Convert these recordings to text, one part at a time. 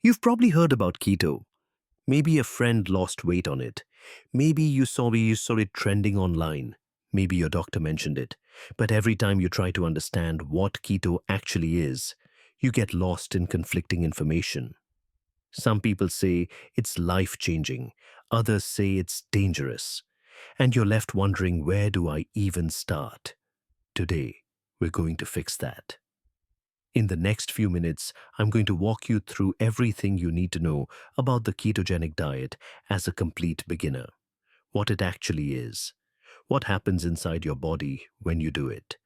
You've probably heard about keto. Maybe a friend lost weight on it. Maybe you saw it trending online. Maybe your doctor mentioned it. But every time you try to understand what keto actually is, you get lost in conflicting information. Some people say it's life-changing. Others say it's dangerous. And you're left wondering, where do I even start? Today, we're going to fix that. In the next few minutes, I'm going to walk you through everything you need to know about the ketogenic diet as a complete beginner. What it actually is, what happens inside your body when you do it,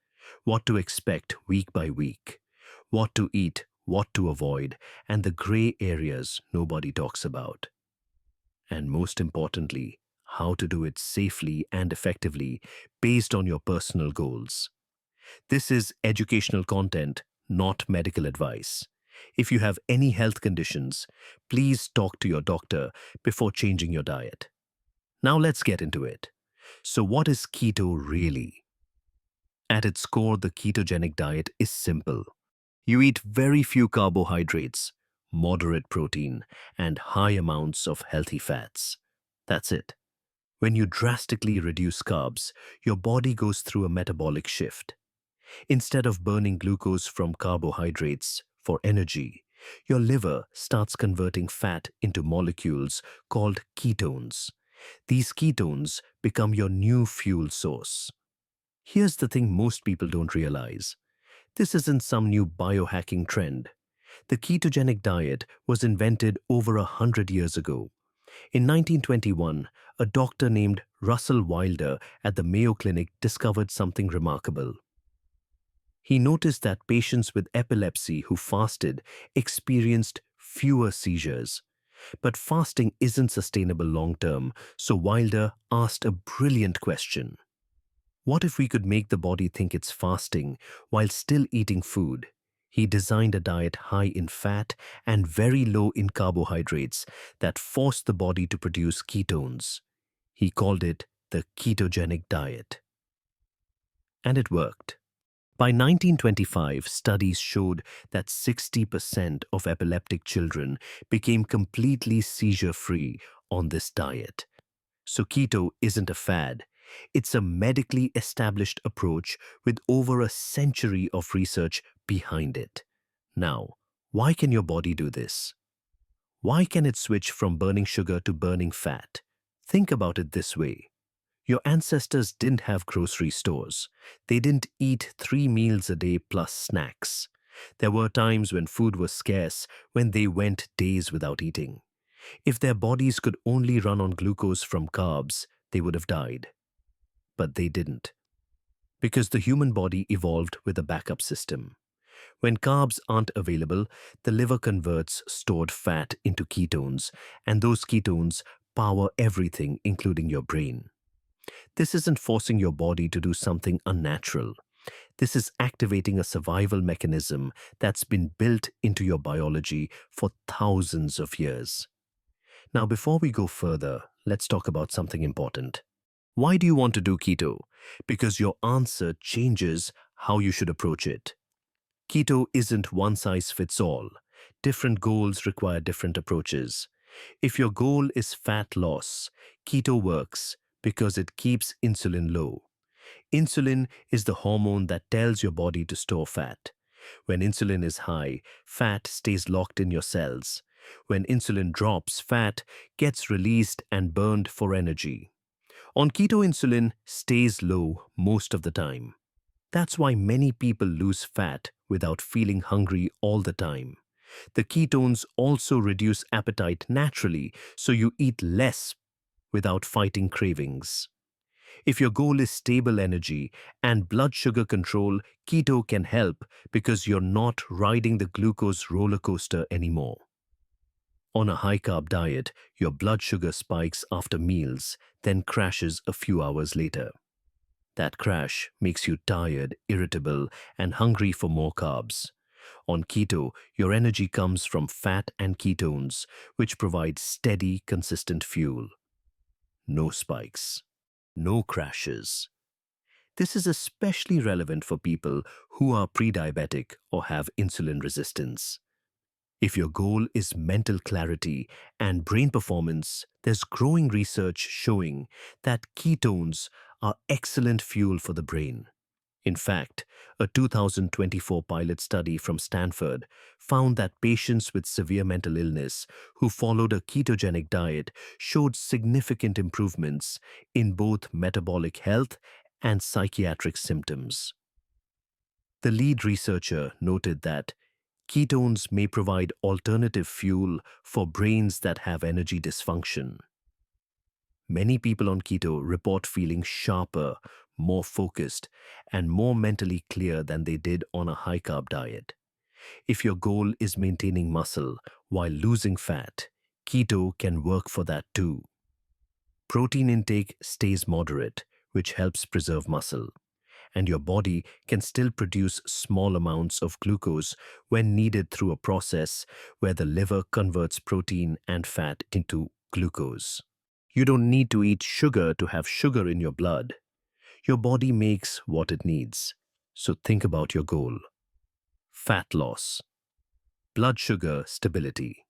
what to expect week by week, what to eat, what to avoid, and the gray areas nobody talks about. And most importantly, how to do it safely and effectively based on your personal goals. This is educational content, not medical advice. If you have any health conditions, please talk to your doctor before changing your diet. Now let's get into it. So what is keto really? At its core, the ketogenic diet is simple. You eat very few carbohydrates, moderate protein, and high amounts of healthy fats. That's it. When you drastically reduce carbs, your body goes through a metabolic shift. Instead of burning glucose from carbohydrates for energy, your liver starts converting fat into molecules called ketones. These ketones become your new fuel source. Here's the thing most people don't realize. This isn't some new biohacking trend. The ketogenic diet was invented over 100 years ago. In 1921, a doctor named Russell Wilder at the Mayo Clinic discovered something remarkable. He noticed that patients with epilepsy who fasted experienced fewer seizures. But fasting isn't sustainable long term, so Wilder asked a brilliant question. What if we could make the body think it's fasting while still eating food? He designed a diet high in fat and very low in carbohydrates that forced the body to produce ketones. He called it the ketogenic diet. And it worked. By 1925, studies showed that 60% of epileptic children became completely seizure-free on this diet. So keto isn't a fad. It's a medically established approach with over a century of research behind it. Now, why can your body do this? Why can it switch from burning sugar to burning fat? Think about it this way. Your ancestors didn't have grocery stores. They didn't eat 3 meals a day plus snacks. There were times when food was scarce, when they went days without eating. If their bodies could only run on glucose from carbs, they would have died. But they didn't. Because the human body evolved with a backup system. When carbs aren't available, the liver converts stored fat into ketones, and those ketones power everything, including your brain. This isn't forcing your body to do something unnatural. This is activating a survival mechanism that's been built into your biology for thousands of years. Now, before we go further, let's talk about something important. Why do you want to do keto? Because your answer changes how you should approach it. Keto isn't one size fits all. Different goals require different approaches. If your goal is fat loss, keto works because it keeps insulin low. Insulin is the hormone that tells your body to store fat. When insulin is high, fat stays locked in your cells. When insulin drops, fat gets released and burned for energy. On keto, insulin stays low most of the time. That's why many people lose fat without feeling hungry all the time. The ketones also reduce appetite naturally, so you eat less without fighting cravings. If your goal is stable energy and blood sugar control, keto can help because you're not riding the glucose roller coaster anymore. On a high-carb diet, your blood sugar spikes after meals, then crashes a few hours later. That crash makes you tired, irritable, and hungry for more carbs. On keto, your energy comes from fat and ketones, which provide steady, consistent fuel. No spikes. No crashes. This is especially relevant for people who are pre-diabetic or have insulin resistance. If your goal is mental clarity and brain performance, there's growing research showing that ketones are excellent fuel for the brain. In fact, a 2024 pilot study from Stanford found that patients with severe mental illness who followed a ketogenic diet showed significant improvements in both metabolic health and psychiatric symptoms. The lead researcher noted that ketones may provide alternative fuel for brains that have energy dysfunction. Many people on keto report feeling sharper, more focused, and more mentally clear than they did on a high-carb diet. If your goal is maintaining muscle while losing fat, keto can work for that too. Protein intake stays moderate, which helps preserve muscle, and your body can still produce small amounts of glucose when needed through a process where the liver converts protein and fat into glucose. You don't need to eat sugar to have sugar in your blood. Your body makes what it needs. So think about your goal. Fat loss, blood sugar stability,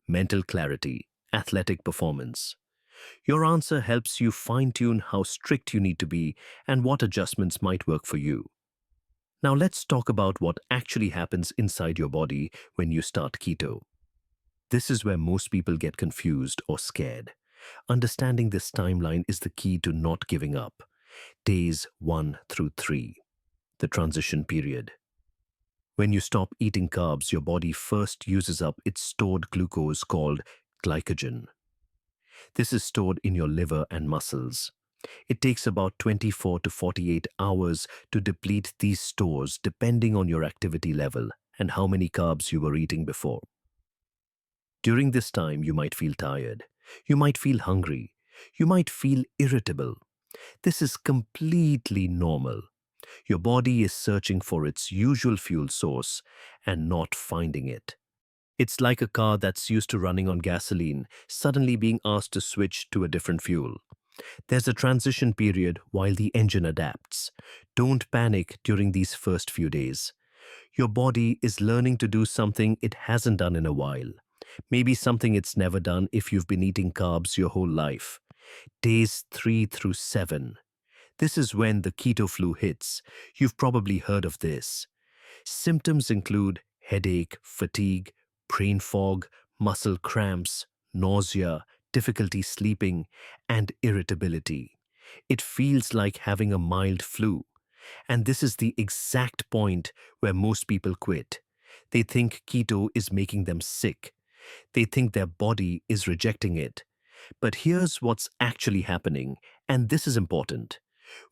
mental clarity, athletic performance. Your answer helps you fine-tune how strict you need to be and what adjustments might work for you. Now let's talk about what actually happens inside your body when you start keto. This is where most people get confused or scared. Understanding this timeline is the key to not giving up. Days 1 through 3, the transition period. When you stop eating carbs, your body first uses up its stored glucose called glycogen. This is stored in your liver and muscles. It takes about 24 to 48 hours to deplete these stores depending on your activity level and how many carbs you were eating before. During this time, you might feel tired. You might feel hungry. You might feel irritable. This is completely normal. Your body is searching for its usual fuel source and not finding it. It's like a car that's used to running on gasoline suddenly being asked to switch to a different fuel. There's a transition period while the engine adapts. Don't panic during these first few days. Your body is learning to do something it hasn't done in a while. Maybe something it's never done if you've been eating carbs your whole life. Days 3 through 7. This is when the keto flu hits. You've probably heard of this. Symptoms include headache, fatigue, brain fog, muscle cramps, nausea, difficulty sleeping, and irritability. It feels like having a mild flu. And this is the exact point where most people quit. They think keto is making them sick. They think their body is rejecting it. But here's what's actually happening, and this is important.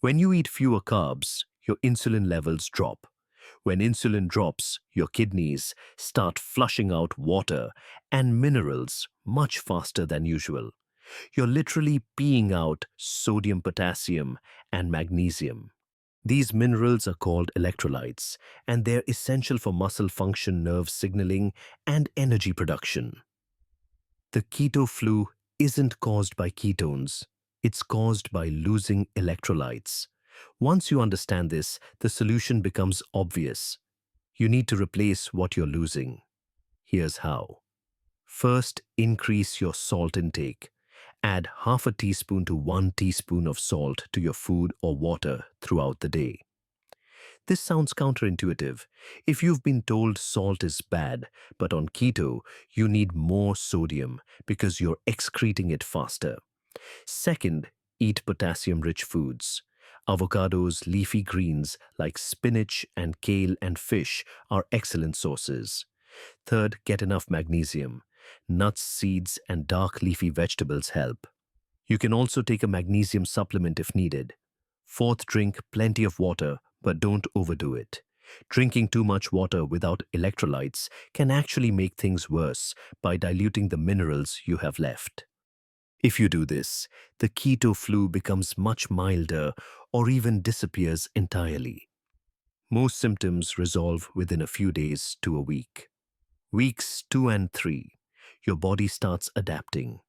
When you eat fewer carbs, your insulin levels drop. When insulin drops, your kidneys start flushing out water and minerals much faster than usual. You're literally peeing out sodium, potassium, and magnesium. These minerals are called electrolytes, and they're essential for muscle function, nerve signaling, and energy production. The keto flu isn't caused by ketones. It's caused by losing electrolytes. Once you understand this, the solution becomes obvious. You need to replace what you're losing. Here's how. First, increase your salt intake. Add half a teaspoon to 1 teaspoon of salt to your food or water throughout the day. This sounds counterintuitive. If you've been told salt is bad, but on keto, you need more sodium because you're excreting it faster. Second, eat potassium-rich foods. Avocados, leafy greens like spinach and kale and fish are excellent sources. Third, get enough magnesium. Nuts, seeds, and dark leafy vegetables help. You can also take a magnesium supplement if needed. Fourth, drink plenty of water, but don't overdo it. Drinking too much water without electrolytes can actually make things worse by diluting the minerals you have left. If you do this, the keto flu becomes much milder or even disappears entirely. Most symptoms resolve within a few days to a week. Weeks 2 and 3, your body starts adapting.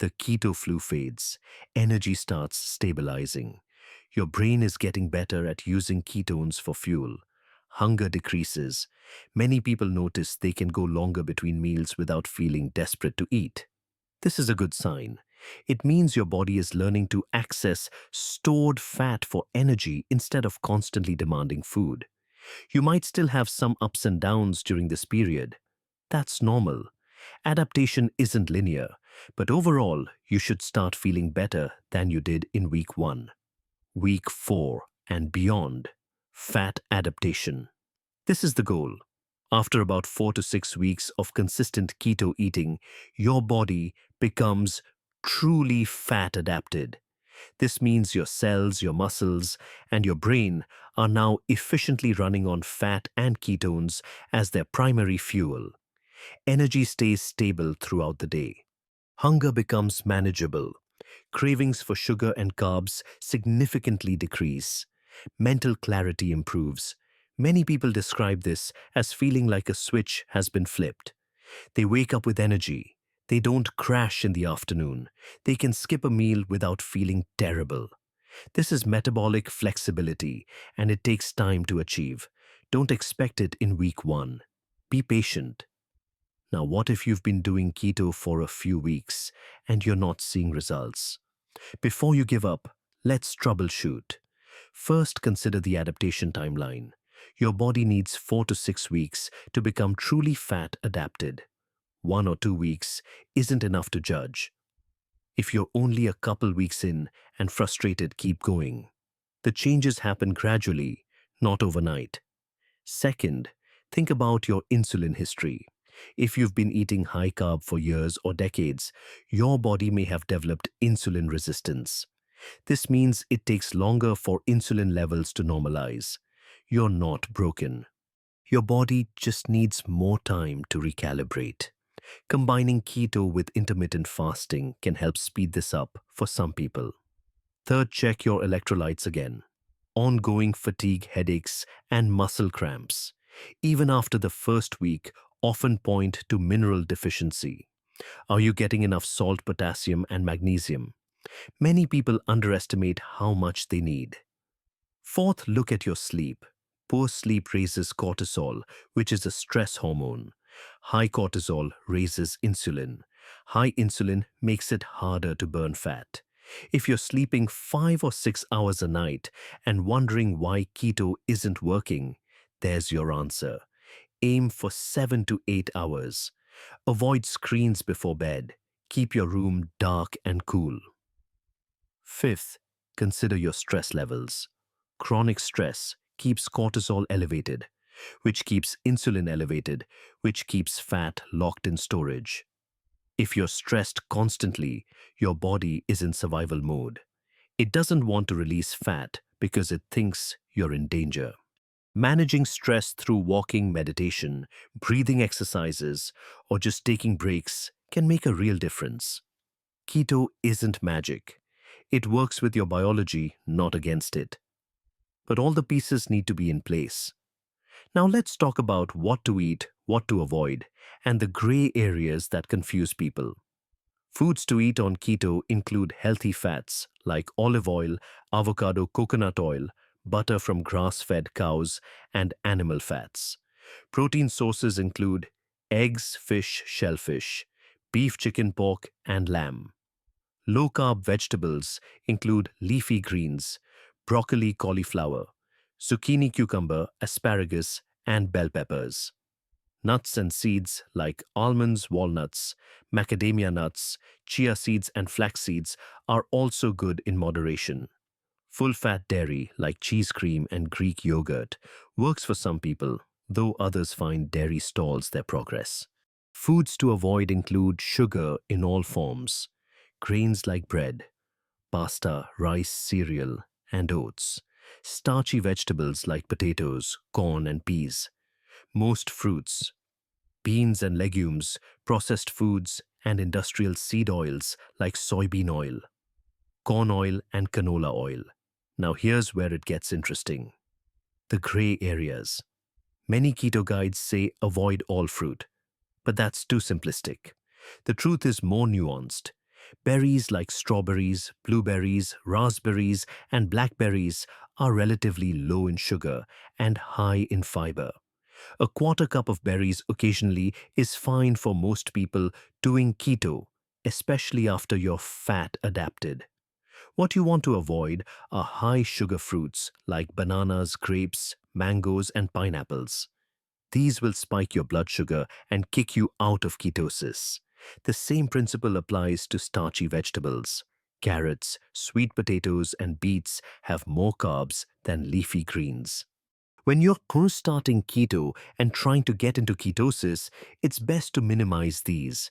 The keto flu fades, energy starts stabilizing. Your brain is getting better at using ketones for fuel. Hunger decreases. Many people notice they can go longer between meals without feeling desperate to eat. This is a good sign. It means your body is learning to access stored fat for energy instead of constantly demanding food. You might still have some ups and downs during this period. That's normal. Adaptation isn't linear, but overall, you should start feeling better than you did in week 1. Week 4 and beyond. Fat adaptation. This is the goal. After about 4 to 6 weeks of consistent keto eating, your body becomes truly fat adapted. This means your cells, your muscles, and your brain are now efficiently running on fat and ketones as their primary fuel. Energy stays stable throughout the day. Hunger becomes manageable. Cravings for sugar and carbs significantly decrease. Mental clarity improves. Many people describe this as feeling like a switch has been flipped. They wake up with energy. They don't crash in the afternoon. They can skip a meal without feeling terrible. This is metabolic flexibility, and it takes time to achieve. Don't expect it in week 1. Be patient. Now, what if you've been doing keto for a few weeks and you're not seeing results? Before you give up, let's troubleshoot. First, consider the adaptation timeline. Your body needs 4 to 6 weeks to become truly fat adapted. 1 or 2 weeks isn't enough to judge. If you're only a couple weeks in and frustrated, keep going. The changes happen gradually, not overnight. Second, think about your insulin history. If you've been eating high carb for years or decades, your body may have developed insulin resistance. This means it takes longer for insulin levels to normalize. You're not broken. Your body just needs more time to recalibrate. Combining keto with intermittent fasting can help speed this up for some people. Third, check your electrolytes again. Ongoing fatigue, headaches, and muscle cramps, even after the first week, often point to mineral deficiency. Are you getting enough salt, potassium, and magnesium? Many people underestimate how much they need. Fourth, look at your sleep. Poor sleep raises cortisol, which is a stress hormone. High cortisol raises insulin. High insulin makes it harder to burn fat. If you're sleeping 5 or 6 hours a night and wondering why keto isn't working, there's your answer. Aim for 7 to 8 hours. Avoid screens before bed. Keep your room dark and cool. Fifth, consider your stress levels. Chronic stress keeps cortisol elevated, which keeps insulin elevated, which keeps fat locked in storage. If you're stressed constantly, your body is in survival mode. It doesn't want to release fat because it thinks you're in danger. Managing stress through walking, meditation, breathing exercises, or just taking breaks can make a real difference. Keto isn't magic. It works with your biology, not against it. But all the pieces need to be in place. Now let's talk about what to eat, what to avoid, and the gray areas that confuse people. Foods to eat on keto include healthy fats like olive oil, avocado, coconut oil, butter from grass-fed cows, and animal fats. Protein sources include eggs, fish, shellfish, beef, chicken, pork, and lamb. Low-carb vegetables include leafy greens, broccoli, cauliflower, zucchini, cucumber, asparagus, and bell peppers. Nuts and seeds like almonds, walnuts, macadamia nuts, chia seeds, and flax seeds are also good in moderation. Full-fat dairy like cheese cream and Greek yogurt works for some people, though others find dairy stalls their progress. Foods to avoid include sugar in all forms, grains like bread, pasta, rice, cereal, and oats, starchy vegetables like potatoes, corn, and peas, most fruits, beans and legumes, processed foods, and industrial seed oils like soybean oil, corn oil, and canola oil. Now here's where it gets interesting. The gray areas. Many keto guides say avoid all fruit, but that's too simplistic. The truth is more nuanced. Berries like strawberries, blueberries, raspberries, and blackberries are relatively low in sugar and high in fiber. A quarter cup of berries occasionally is fine for most people doing keto, especially after you're fat adapted. What you want to avoid are high sugar fruits like bananas, grapes, mangoes, and pineapples. These will spike your blood sugar and kick you out of ketosis. The same principle applies to starchy vegetables. Carrots, sweet potatoes, and beets have more carbs than leafy greens. When you're starting keto and trying to get into ketosis, it's best to minimize these.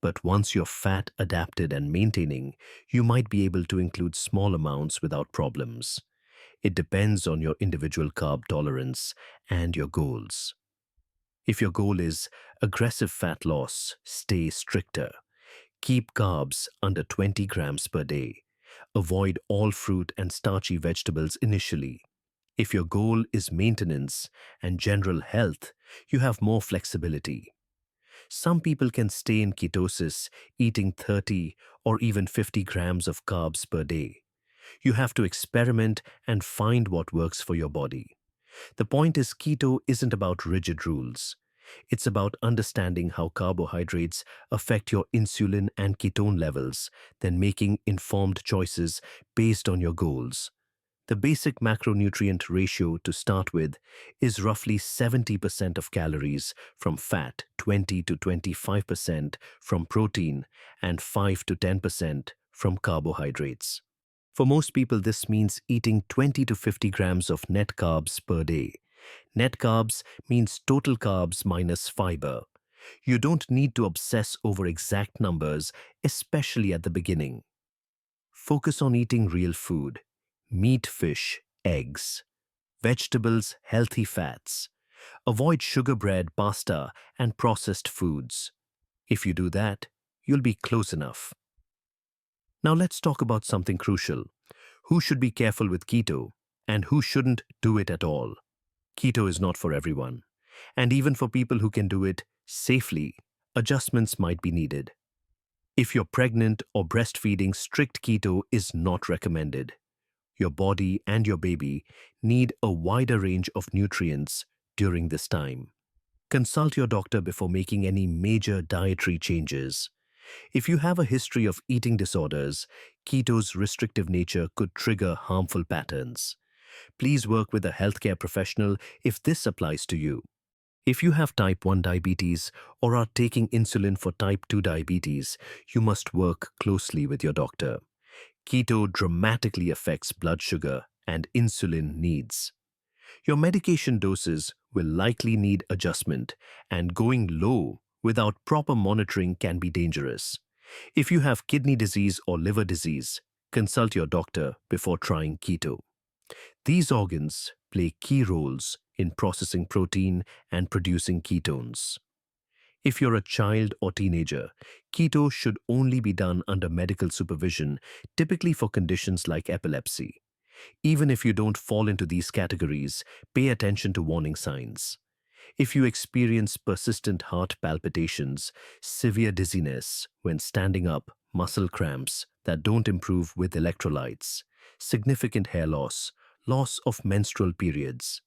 But once you're fat adapted and maintaining, you might be able to include small amounts without problems. It depends on your individual carb tolerance and your goals. If your goal is aggressive fat loss, stay stricter. Keep carbs under 20 grams per day. Avoid all fruit and starchy vegetables initially. If your goal is maintenance and general health, you have more flexibility. Some people can stay in ketosis eating 30 or even 50 grams of carbs per day. You have to experiment and find what works for your body. The point is, keto isn't about rigid rules. It's about understanding how carbohydrates affect your insulin and ketone levels, then making informed choices based on your goals. The basic macronutrient ratio to start with is roughly 70% of calories from fat, 20 to 25% from protein, and 5 to 10% from carbohydrates. For most people, this means eating 20 to 50 grams of net carbs per day. Net carbs means total carbs minus fiber. You don't need to obsess over exact numbers, especially at the beginning. Focus on eating real food: meat, fish, eggs, vegetables, healthy fats. Avoid sugar bread, pasta, and processed foods. If you do that, you'll be close enough. Now let's talk about something crucial. Who should be careful with keto and who shouldn't do it at all? Keto is not for everyone. And even for people who can do it safely, adjustments might be needed. If you're pregnant or breastfeeding, strict keto is not recommended. Your body and your baby need a wider range of nutrients during this time. Consult your doctor before making any major dietary changes. If you have a history of eating disorders, keto's restrictive nature could trigger harmful patterns. Please work with a healthcare professional if this applies to you. If you have type 1 diabetes or are taking insulin for type 2 diabetes, you must work closely with your doctor. Keto dramatically affects blood sugar and insulin needs. Your medication doses will likely need adjustment, and going low without proper monitoring can be dangerous. If you have kidney disease or liver disease, consult your doctor before trying keto. These organs play key roles in processing protein and producing ketones. If you're a child or teenager, keto should only be done under medical supervision, typically for conditions like epilepsy. Even if you don't fall into these categories, pay attention to warning signs. If you experience persistent heart palpitations, severe dizziness when standing up, muscle cramps that don't improve with electrolytes, significant hair loss, loss of menstrual periods.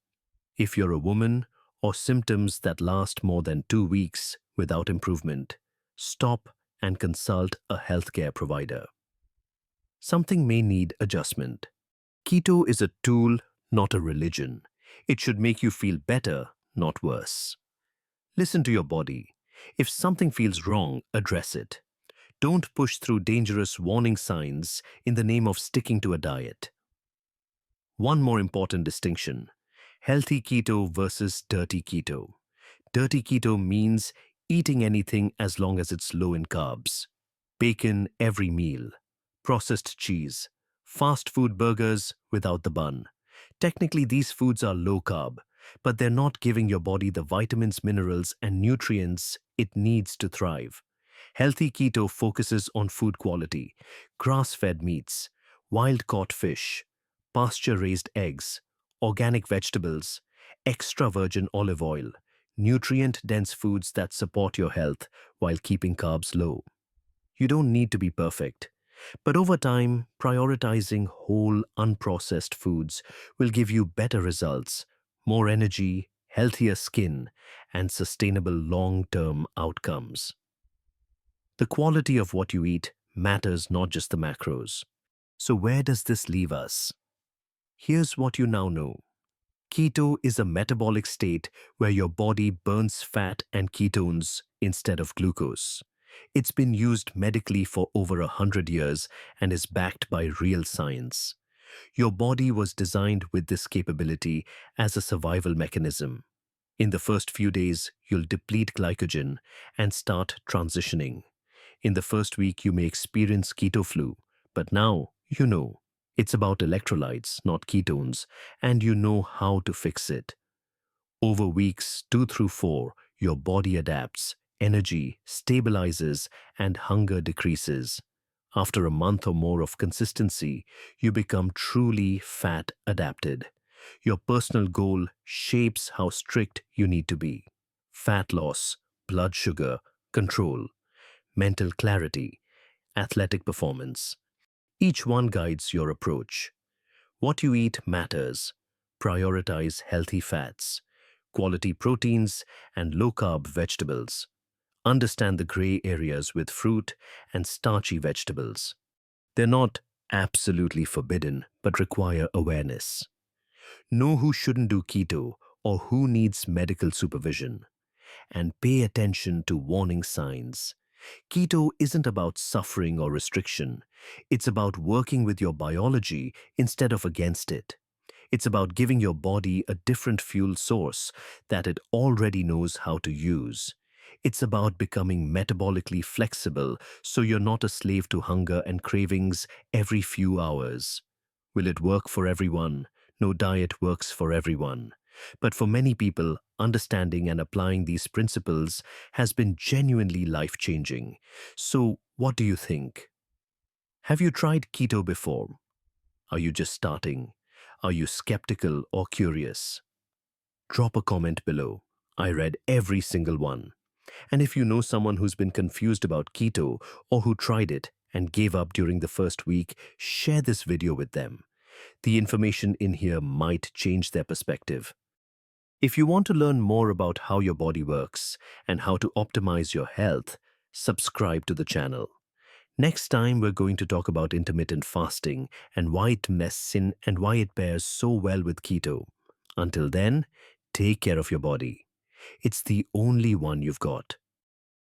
If you're a woman, or symptoms that last more than 2 weeks without improvement, stop and consult a healthcare provider. Something may need adjustment. Keto is a tool, not a religion. It should make you feel better, not worse. Listen to your body. If something feels wrong, address it. Don't push through dangerous warning signs in the name of sticking to a diet. One more important distinction: healthy keto versus dirty keto. Dirty keto means eating anything as long as it's low in carbs. Bacon every meal, processed cheese, fast food burgers without the bun. Technically, these foods are low carb, but they're not giving your body the vitamins, minerals, and nutrients it needs to thrive. Healthy keto focuses on food quality: grass-fed meats, wild-caught fish, pasture-raised eggs, organic vegetables, extra virgin olive oil, nutrient-dense foods that support your health while keeping carbs low. You don't need to be perfect. But over time, prioritizing whole, unprocessed foods will give you better results, more energy, healthier skin, and sustainable long-term outcomes. The quality of what you eat matters, not just the macros. So where does this leave us? Here's what you now know. Keto is a metabolic state where your body burns fat and ketones instead of glucose. It's been used medically for over 100 years and is backed by real science. Your body was designed with this capability as a survival mechanism. In the first few days, you'll deplete glycogen and start transitioning. In the first week, you may experience keto flu, but now you know. It's about electrolytes, not ketones, and you know how to fix it. Over weeks 2 through 4, your body adapts, energy stabilizes, and hunger decreases. After a month or more of consistency, you become truly fat adapted. Your personal goal shapes how strict you need to be. Fat loss, blood sugar, control, mental clarity, athletic performance. Each one guides your approach. What you eat matters. Prioritize healthy fats, quality proteins, and low-carb vegetables. Understand the gray areas with fruit and starchy vegetables. They're not absolutely forbidden, but require awareness. Know who shouldn't do keto or who needs medical supervision. And pay attention to warning signs. Keto isn't about suffering or restriction. It's about working with your biology instead of against it. It's about giving your body a different fuel source that it already knows how to use. It's about becoming metabolically flexible so you're not a slave to hunger and cravings every few hours. Will it work for everyone? No diet works for everyone. But for many people, understanding and applying these principles has been genuinely life-changing. So, what do you think? Have you tried keto before? Are you just starting? Are you skeptical or curious? Drop a comment below. I read every single one. And if you know someone who's been confused about keto or who tried it and gave up during the first week, share this video with them. The information in here might change their perspective. If you want to learn more about how your body works and how to optimize your health, subscribe to the channel. Next time, we're going to talk about intermittent fasting and why it pairs so well with keto. Until then, take care of your body. It's the only one you've got.